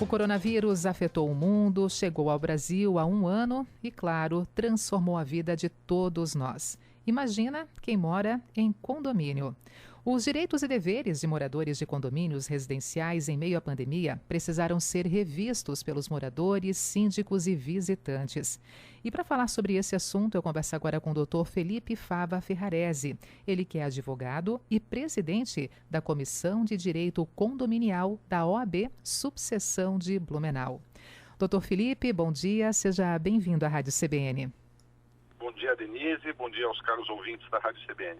O coronavírus afetou o mundo, chegou ao Brasil há um ano e, claro, transformou a vida de todos nós. Imagina quem mora em condomínio. Os direitos e deveres de moradores de condomínios residenciais em meio à pandemia precisaram ser revistos pelos moradores, síndicos e visitantes. E para falar sobre esse assunto, eu converso agora com o Dr. Felipe Fava Ferrarese. Ele que é advogado e presidente da Comissão de Direito Condominial da OAB Subseção de Blumenau. Dr. Felipe, bom dia, seja bem-vindo à Rádio CBN. Bom dia, Denise. Bom dia aos caros ouvintes da Rádio CBN.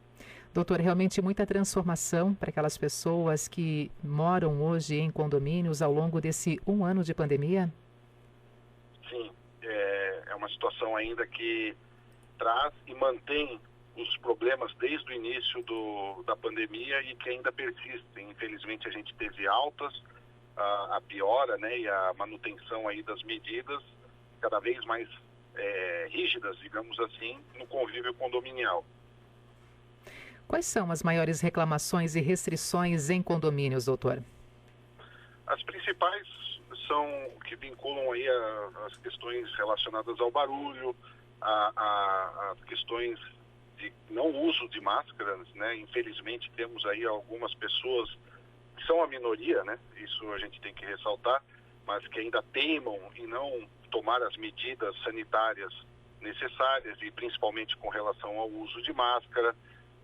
Doutor, realmente muita transformação para aquelas pessoas que moram hoje em condomínios ao longo desse um ano de pandemia? Sim, é uma situação ainda que traz e mantém os problemas desde o início da pandemia e que ainda persistem. Infelizmente a gente teve altas, a piora, né, e a manutenção aí das medidas cada vez mais rígidas, digamos assim, no convívio condominial. Quais são as maiores reclamações e restrições em condomínios, doutor? As principais são que vinculam aí as questões relacionadas ao barulho, as questões de não uso de máscaras, né? Infelizmente temos aí algumas pessoas que são a minoria, né? Isso a gente tem que ressaltar, mas que ainda teimam em não tomar as medidas sanitárias necessárias e principalmente com relação ao uso de máscara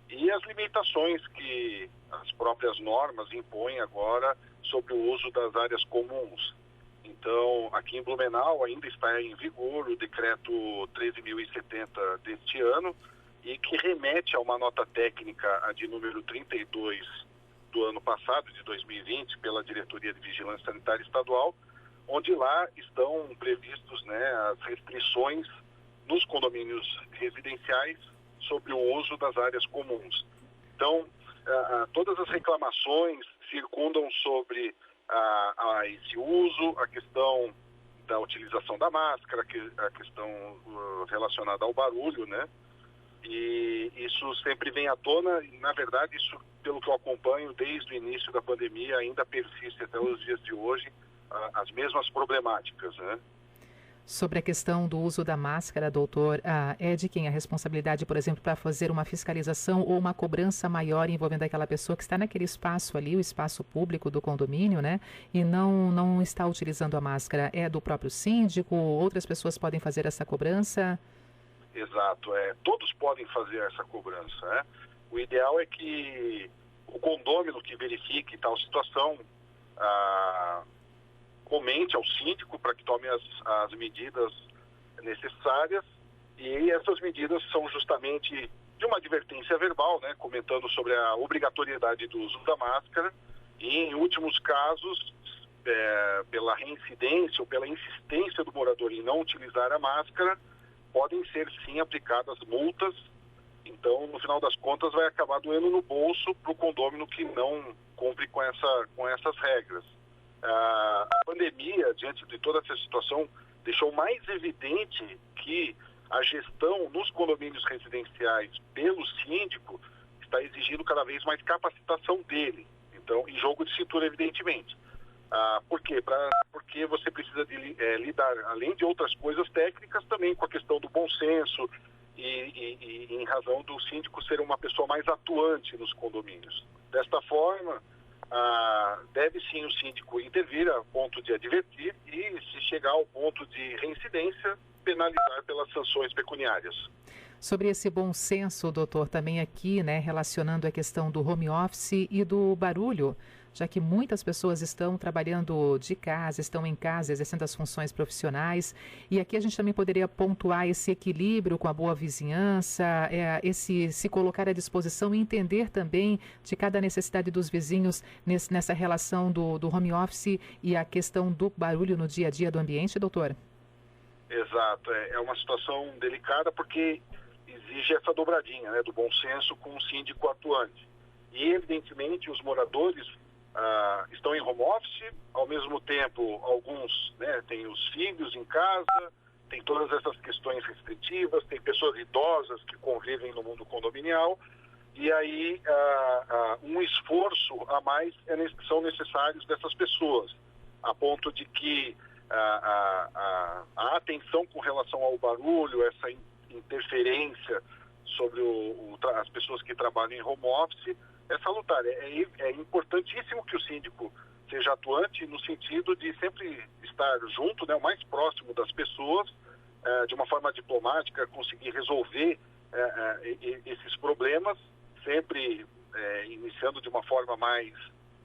e as limitações que as próprias normas impõem agora sobre o uso das áreas comuns. Então, aqui em Blumenau ainda está em vigor o decreto 13.070 deste ano e que remete a uma nota técnica, a de número 32 do ano passado, de 2020, pela Diretoria de Vigilância Sanitária Estadual, onde lá estão previstos, né, as restrições nos condomínios residenciais sobre o uso das áreas comuns. Então, todas as reclamações circundam sobre esse uso, a questão da utilização da máscara, a questão relacionada ao barulho, né? E isso sempre vem à tona e, na verdade, isso, pelo que eu acompanho desde o início da pandemia, ainda persiste até os dias de hoje, as mesmas problemáticas, né? Sobre a questão do uso da máscara, doutor, é de quem a responsabilidade, por exemplo, para fazer uma fiscalização ou uma cobrança maior envolvendo aquela pessoa que está naquele espaço ali, o espaço público do condomínio, né? E não está utilizando a máscara. É do próprio síndico? Outras pessoas podem fazer essa cobrança? Exato, todos podem fazer essa cobrança, né? O ideal é que o condômino que verifique tal situação comente ao síndico para que tome as medidas necessárias, e essas medidas são justamente de uma advertência verbal, né, comentando sobre a obrigatoriedade do uso da máscara e, em últimos casos, pela reincidência ou pela insistência do morador em não utilizar a máscara, podem ser sim aplicadas multas. Então, no final das contas, vai acabar doendo no bolso para o condômino que não cumpre com essas regras. A pandemia, diante de toda essa situação, deixou mais evidente que a gestão nos condomínios residenciais pelo síndico está exigindo cada vez mais capacitação dele. Então, em jogo de cintura, evidentemente. Por quê? Porque você precisa de lidar, além de outras coisas técnicas, também com a questão do bom senso e em razão do síndico ser uma pessoa mais atuante nos condomínios. Desta forma, deve sim o síndico intervir a ponto de advertir e, se chegar ao ponto de reincidência, penalizar pelas sanções pecuniárias. Sobre esse bom senso, doutor, também aqui, né, relacionando a questão do home office e do barulho, já que muitas pessoas estão trabalhando de casa, estão em casa, exercendo as funções profissionais, e aqui a gente também poderia pontuar esse equilíbrio com a boa vizinhança, esse se colocar à disposição e entender também de cada necessidade dos vizinhos nessa relação do home office e a questão do barulho no dia a dia do ambiente, doutor? Exato, é uma situação delicada porque exige essa dobradinha, né, do bom senso com o síndico atuante. E, evidentemente, os moradores estão em home office, ao mesmo tempo, alguns, né, têm os filhos em casa, tem todas essas questões restritivas, tem pessoas idosas que convivem no mundo condominial, e aí um esforço a mais são necessários dessas pessoas. a ponto de que a atenção com relação ao barulho, essa interferência sobre as pessoas que trabalham em home office, é salutar. É importantíssimo que o síndico seja atuante no sentido de sempre estar junto, né, o mais próximo das pessoas, de uma forma diplomática, conseguir resolver esses problemas, sempre iniciando de uma forma mais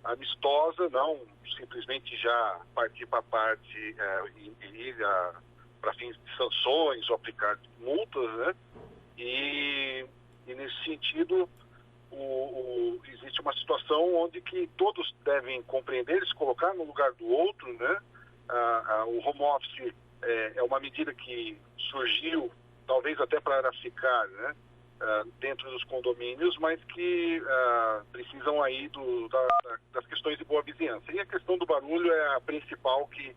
amistosa, não simplesmente já partir para parte e ir para fins de sanções ou aplicar multas, né? E nesse sentido existe uma situação onde que todos devem compreender, se colocar no lugar do outro, né? O home office é uma medida que surgiu talvez até para ficar, né? Dentro dos condomínios, mas que precisam aí das questões de boa vizinhança. E a questão do barulho é a principal que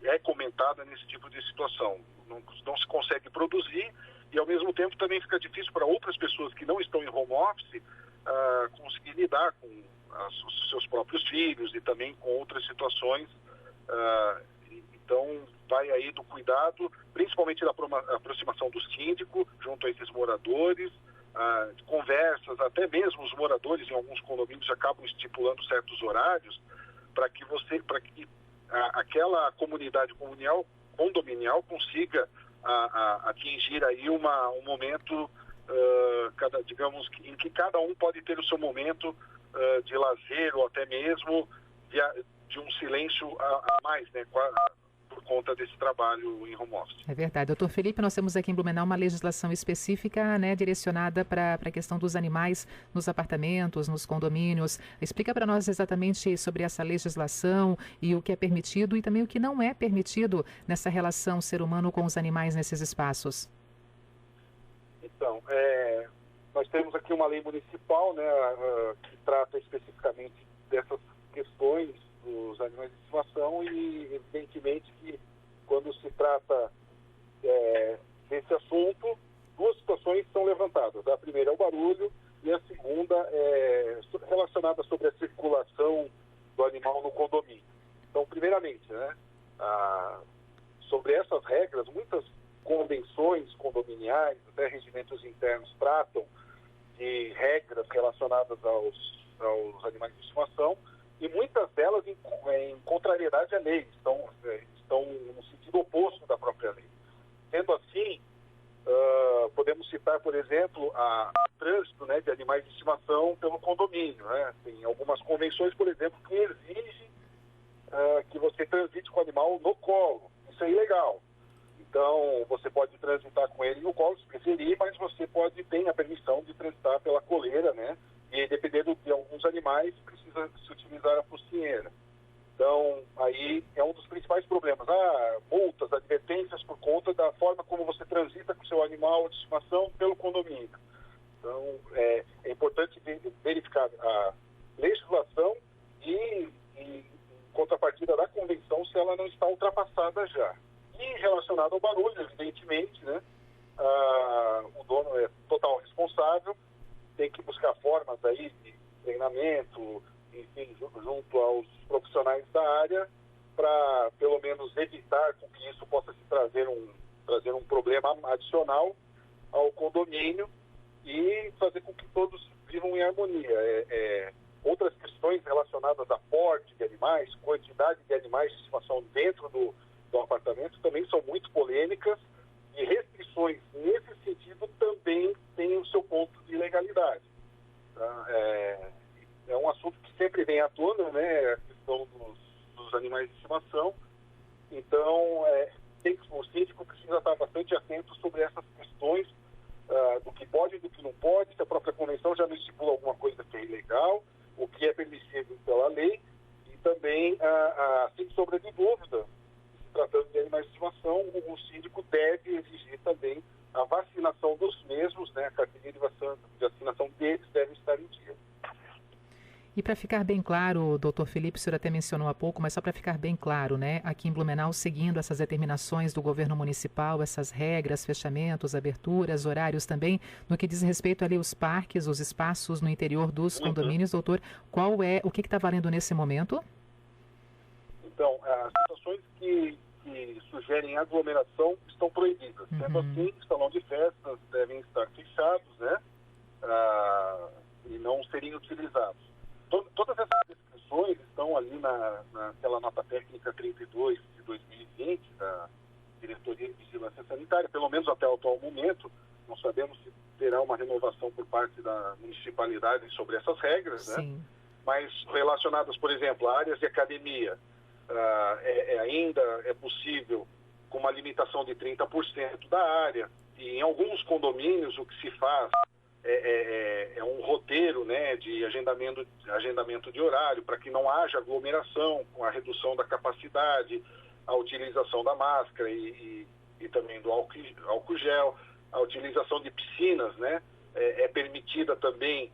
é comentada nesse tipo de situação. Não se consegue produzir e, ao mesmo tempo, também fica difícil para outras pessoas que não estão em home office conseguir lidar com os seus próprios filhos e também com outras situações. Então, vai aí do cuidado, principalmente da aproximação do síndico junto a esses moradores, conversas, até mesmo os moradores em alguns condomínios acabam estipulando certos horários para que aquela comunidade condominial consiga atingir aí um momento, digamos, em que cada um pode ter o seu momento de lazer ou até mesmo de um silêncio a mais, né, por conta desse trabalho em home office. É verdade. Doutor Felipe, nós temos aqui em Blumenau uma legislação específica, né, direcionada para a questão dos animais nos apartamentos, nos condomínios. Explica para nós exatamente sobre essa legislação e o que é permitido e também o que não é permitido nessa relação ser humano com os animais nesses espaços. Então, nós temos aqui uma lei municipal, né, que trata especificamente dessas questões dos animais de estimação e, evidentemente, que quando se trata desse assunto, duas situações são levantadas. A primeira é o barulho e a segunda é relacionada sobre a circulação do animal no condomínio. Então, primeiramente, né, sobre essas regras, muitas convenções condominiais, até regimentos internos tratam de regras relacionadas aos animais de estimação, e muitas delas em contrariedade à lei, estão no sentido oposto da própria lei. Sendo assim, podemos citar, por exemplo, o trânsito, né, de animais de estimação pelo condomínio, né? Tem algumas convenções, por exemplo, que exigem que você transite com o animal no colo. Isso é ilegal. Então, você pode transitar com ele no colo, se preferir, mas você tem a permissão de transitar pela coleira, né? E dependendo de alguns animais, precisa se utilizar a focinheira. Então, aí é um dos principais problemas. Multas, advertências por conta da forma como você transita com o seu animal de estimação pelo condomínio. Então, é importante verificar a legislação e em contrapartida da convenção, se ela não está ultrapassada já. E relacionado ao barulho, evidentemente, né? O dono é total responsável, tem que buscar formas aí de treinamento, enfim, junto aos profissionais da área, para pelo menos evitar com que isso possa se trazer um problema adicional ao condomínio e fazer com que todos vivam em harmonia. Outras questões relacionadas a porte de animais, quantidade de animais de estimação dentro do apartamento também são muito polêmicas e restrições nesse sentido também têm o seu ponto de legalidade. Tá? É um assunto que sempre vem à tona, né, a questão dos animais de estimação. Então, o síndico precisa estar bastante atento sobre essas questões do que pode e do que não pode, se a própria convenção já não estipula alguma coisa que é ilegal, o que é permissível pela lei, e também, sem sombra de dúvida, se tratando de animais de estimação, o síndico deve exigir também a vacinação dos mesmos, né, a carteirinha de vacinação deles deve estar em dia. E para ficar bem claro, doutor Felipe, o senhor até mencionou há pouco, mas só para ficar bem claro, né, aqui em Blumenau, seguindo essas determinações do governo municipal, essas regras, fechamentos, aberturas, horários também, no que diz respeito ali aos parques, os espaços no interior dos condomínios, doutor, o que está valendo nesse momento? Então, as situações que sugerem aglomeração estão proibidas. Sendo assim, salão de festas devem estar fechados, né? E não serem utilizados. Todas essas descrições estão ali naquela nota técnica 32 de 2020 da Diretoria de Vigilância Sanitária, pelo menos até o atual momento. Não sabemos se terá uma renovação por parte da municipalidade sobre essas regras, né? Sim. Mas relacionadas, por exemplo, a áreas de academia, ainda é possível com uma limitação de 30% da área. E em alguns condomínios o que se faz é um roteiro, né, de agendamento de horário para que não haja aglomeração, com a redução da capacidade, a utilização da máscara e também do álcool gel, a utilização de piscinas, né, é permitida também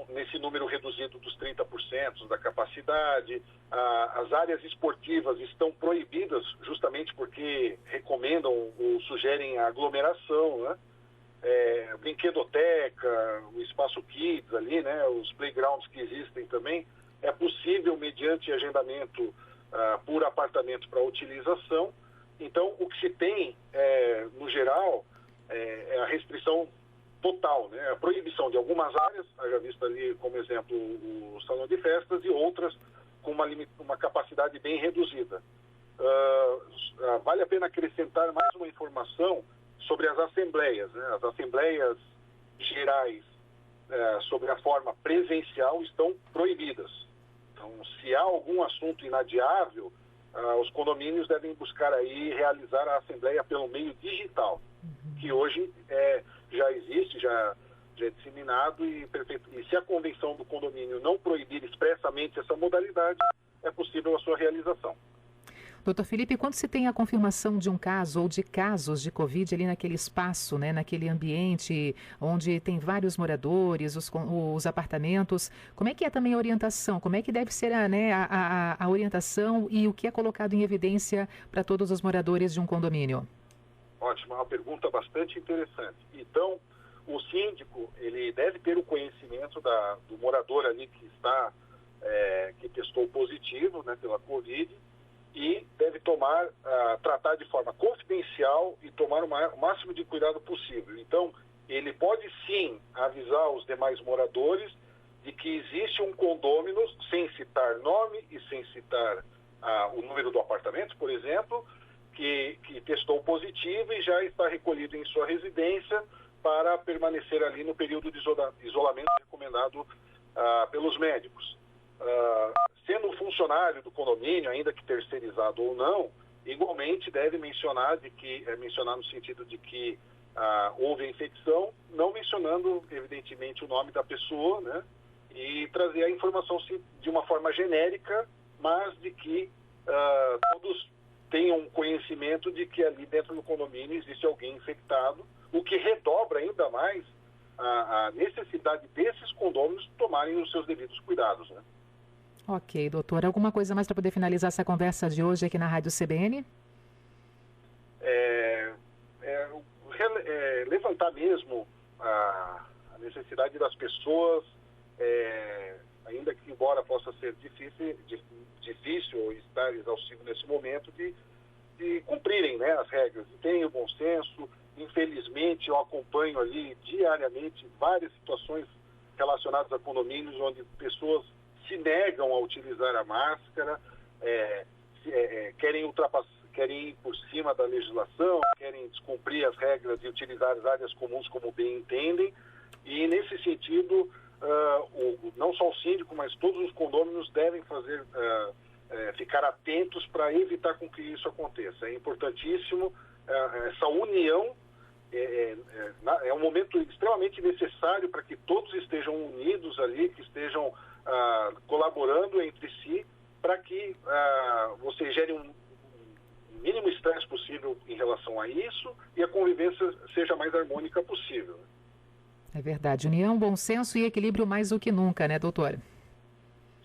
nesse número reduzido dos 30% da capacidade. As áreas esportivas estão proibidas justamente porque recomendam ou sugerem a aglomeração, né? Brinquedoteca, o espaço kids ali, né? Os playgrounds que existem também, é possível mediante agendamento por apartamento para utilização. Então, o que se tem, no geral, é a restrição total, né? A proibição de algumas áreas, já visto ali como exemplo o salão de festas, e outras com uma capacidade bem reduzida. Vale a pena acrescentar mais uma informação sobre as assembleias, né? As assembleias gerais sobre a forma presencial estão proibidas. Então, se há algum assunto inadiável, os condomínios devem buscar aí realizar a assembleia pelo meio digital, que hoje já existe, já é disseminado e se a convenção do condomínio não proibir expressamente essa modalidade, é possível a sua realização. Doutor Felipe, quando se tem a confirmação de um caso ou de casos de Covid ali naquele espaço, né, naquele ambiente onde tem vários moradores, os apartamentos, como é que é também a orientação? Como é que deve ser a orientação e o que é colocado em evidência para todos os moradores de um condomínio? Ótimo, uma pergunta bastante interessante. Então, o síndico, ele deve ter o conhecimento do morador ali que testou positivo, né, pela Covid, e deve tratar de forma confidencial e tomar o máximo de cuidado possível. Então, ele pode sim avisar os demais moradores de que existe um condômino, sem citar nome e sem citar o número do apartamento, por exemplo, que testou positivo e já está recolhido em sua residência para permanecer ali no período de isolamento recomendado pelos médicos. Sendo funcionário do condomínio, ainda que terceirizado ou não, igualmente deve mencionar no sentido de que houve a infecção, não mencionando evidentemente o nome da pessoa, né? E trazer a informação de uma forma genérica, mas de que todos tenham conhecimento de que ali dentro do condomínio existe alguém infectado, o que redobra ainda mais a necessidade desses condôminos tomarem os seus devidos cuidados, né? Ok, doutor. Alguma coisa mais para poder finalizar essa conversa de hoje aqui na Rádio CBN? Levantar mesmo a necessidade das pessoas, ainda que embora possa ser difícil estar exaustivo nesse momento, de cumprirem, né, as regras, de terem o bom senso. Infelizmente, eu acompanho ali diariamente várias situações relacionadas a condomínios onde pessoas se negam a utilizar a máscara, querem ir por cima da legislação, querem descumprir as regras e utilizar as áreas comuns como bem entendem. E, nesse sentido, não só o síndico, mas todos os condôminos devem ficar atentos para evitar com que isso aconteça. É importantíssimo essa união. É um momento extremamente necessário para que todos estejam unidos ali, que estejam colaborando entre si, para que você gere um mínimo estresse possível em relação a isso e a convivência seja a mais harmônica possível. É verdade. União, bom senso e equilíbrio mais do que nunca, né, doutor?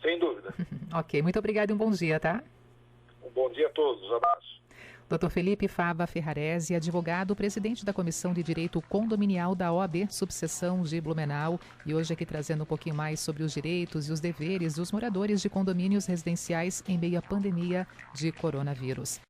Sem dúvida. Ok, muito obrigado e um bom dia, tá? Um bom dia a todos. Abraço. Dr. Felipe Fava Ferrarese, advogado, presidente da Comissão de Direito Condominial da OAB, subseção de Blumenau, e hoje aqui trazendo um pouquinho mais sobre os direitos e os deveres dos moradores de condomínios residenciais em meio à pandemia de coronavírus.